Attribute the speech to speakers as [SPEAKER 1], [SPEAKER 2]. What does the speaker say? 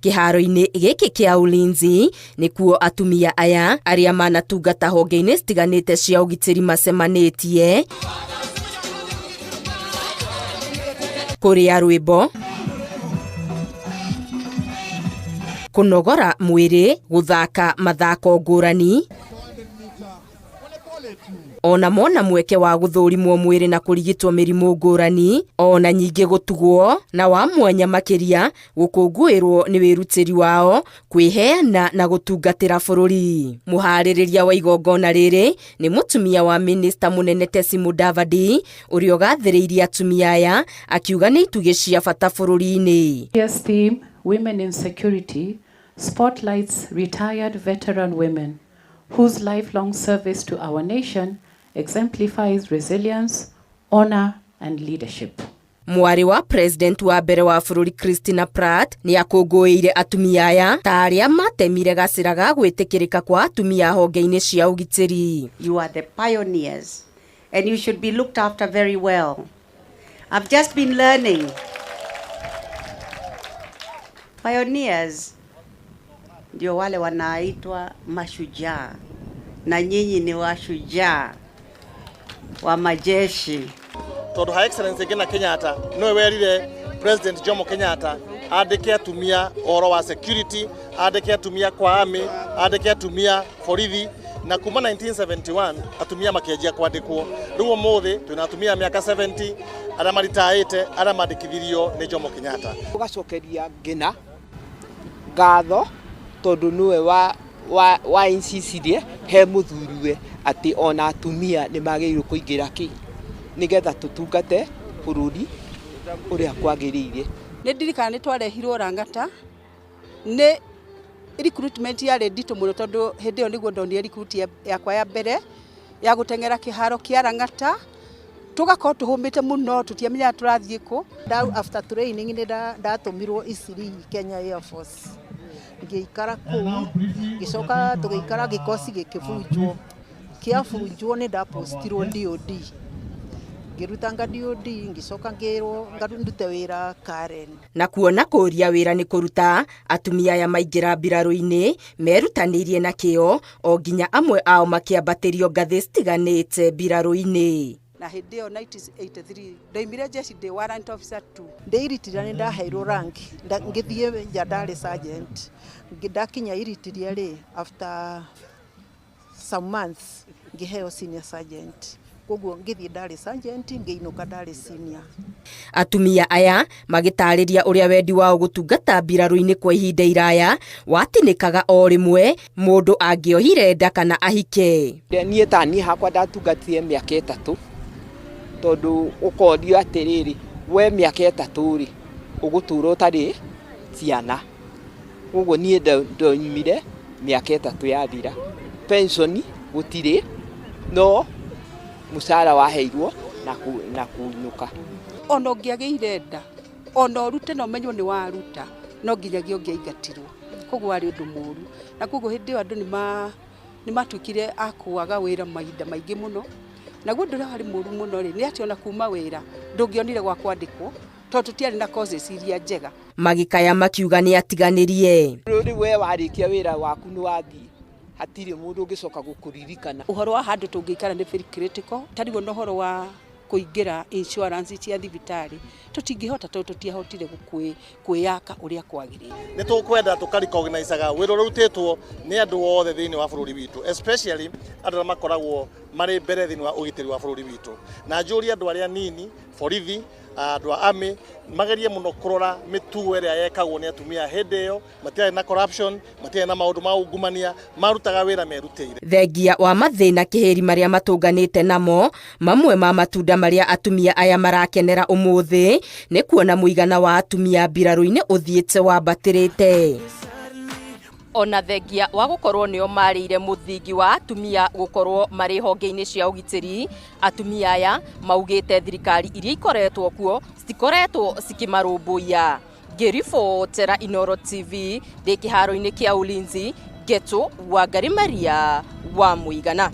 [SPEAKER 1] Kiharo-ini giki kia Ulinzi nikuo atumia aya aria manatungata honge-ini citiganite cia ugitiri macemanitie kuria rwimbo, kunogora mwiri, guthaka mathako ngurani, ona mona mweke wa guthurimwo mwiri na kurigitwo mirimu ngurani, ona nyingi gutugwo na wa mwanya makiria gukunguirwo ni wirutiri wao kwiheana na gutungatira bururi. Muhaririria wa igongona riri ni mutumia wa Minister Munene Tesi Mudavadi uria gathiriirie atumia aya akiuga ni itugi cia bata bururi-ini.
[SPEAKER 2] Yes, theme Women in Security spotlights retired veteran women whose lifelong service to our nation exemplifies resilience, honor and leadership.
[SPEAKER 1] Mwari wa President wa mbere wa bururi Christina Pratt ni akunguire atumia aya ta aria matemire gacira ga gwitikirika kwa atumia honge-ini cia ugitiri.
[SPEAKER 3] You are the pioneers and you should be looked after very well. I've just been learning. Pioneers ndio wale wanaitwa mashujaa, na nyinyi ni washujaa wa majeshi.
[SPEAKER 4] Tondu Her Excellency Ngina Kenyatta no werire President Jomo Kenyatta andike atumia oro wa security, andike atumia kwa army, andike atumia borithi, na kuma 1971 atumia makianjia kwandikwo. Riu muthi twina atumia miaka 70 aria maritaite aria mandikithirio ni Jomo Kenyatta.
[SPEAKER 5] Ugacokeria Ngina ngatho tondu niwe wa insisirie he muthuriwe ati ona atumia ni magirwo kuingira nigetha tutungate bururi uria kwagiriire.
[SPEAKER 6] Ni ndirikana ni twarehirwo Rangata ni recruitment ya ndito muno tondu hindi yo niguo ndonire recruit yakwa ya mbere ya gutengera kiharo kia Rangata, tugakorwo tuhumite muno tutiamenya turathie ku.
[SPEAKER 7] After training ni ndatumirwo Isiri Kenya Air Force, ngiikara ku gicoka tugiikara gikosi gikibunjwo kiabunjwo ni ndapostirwo DOD, ngirutanga DOD ngicoka ngirwo ngarundute wira Karen.
[SPEAKER 1] Na kuona kuria wira ni kuruta atumia aya maingira mbiraru-ini merutanirie na kio o nginya amwe ao makiambatirio ngathi citiganite mbiraru-ini.
[SPEAKER 6] Na hindi yo 1983 ndaimire jeshi ndi warrant officer 2
[SPEAKER 7] ndeiritira ni ndaheirwo rank ngithie nja ndari sergeant, ndakinya iritiria ri after some months ngiheo senior sergeant, koguo ngithie ndari sergeant ngiinuka ndari senior.
[SPEAKER 1] Atumia aya magitariria uria wendi wao gutungata mbiraru-ini kwa ihinda iraya watinikaga o rimwe mundu angiohire nda kana ahike.
[SPEAKER 5] Nie tani hakwa ndatungatire miaka 3 tondu ukorio atiriri we miaka 3 ri ugutura utari ciana, uguo nie ndonyumire miaka 3 yathira, pensioni gutire no musara waheirwo na kuinuka.
[SPEAKER 6] Ono ngiagire nda ono rute no menyo ni waruta no nginyagia ngiaigatirwo, koguo ari undu muru, na koguo hindi andu ni matukire akuaga wira mahinda maingi muno, na guo ndura hari muru muno ri ni ati ona kuma wira ndungionire gwa kwandikwo tondu tutiari na causes iria njega.
[SPEAKER 1] Magikaya makiuga ni atiganirie.
[SPEAKER 5] Ruri we warikia wira waku ni wathii hatiri mundu ungicoka gukuririkana.
[SPEAKER 6] Uhoro wa handu tungikara ni very critical, tariguo no horo wa kuingira insurance cia thibitari tutingihota tondu tutiahotire kwiyaka uria kwagirire.
[SPEAKER 4] Ni tukwenda tukarecognizaga wiro rutitwo ni andu othe thiini wa bururi witu, especially andu makoragwo mari mbere thiini wa ugitiri wa bururi witu, na njuri andu aria nini borithi andu a army magerie muno kurora mitugo iria yekagwo ni atumia hindi iyo, matiari na corruption, matiari na maundu ma ungumania, marutaga wira merutire.
[SPEAKER 1] Thengia wa mathina kiheri maria matunganite namo, mamwe ma matunda maria atumia aya marakenera umuthi ni kuona muigana wa atumia mbiraru-ini uthiite wambatirite. Ona thengia wa gukorwo nio marire muthingi wa atumia gukorwo mari honge-ini cia ugitiri, atumia aya maugite thirikari iria ikoretwo kuo citikoretwo cikimarumbuia. Ngiribotera Inooro TV ndi kiharo-ini kia Ulinzi, Geto Wangari Maria wa Muigana.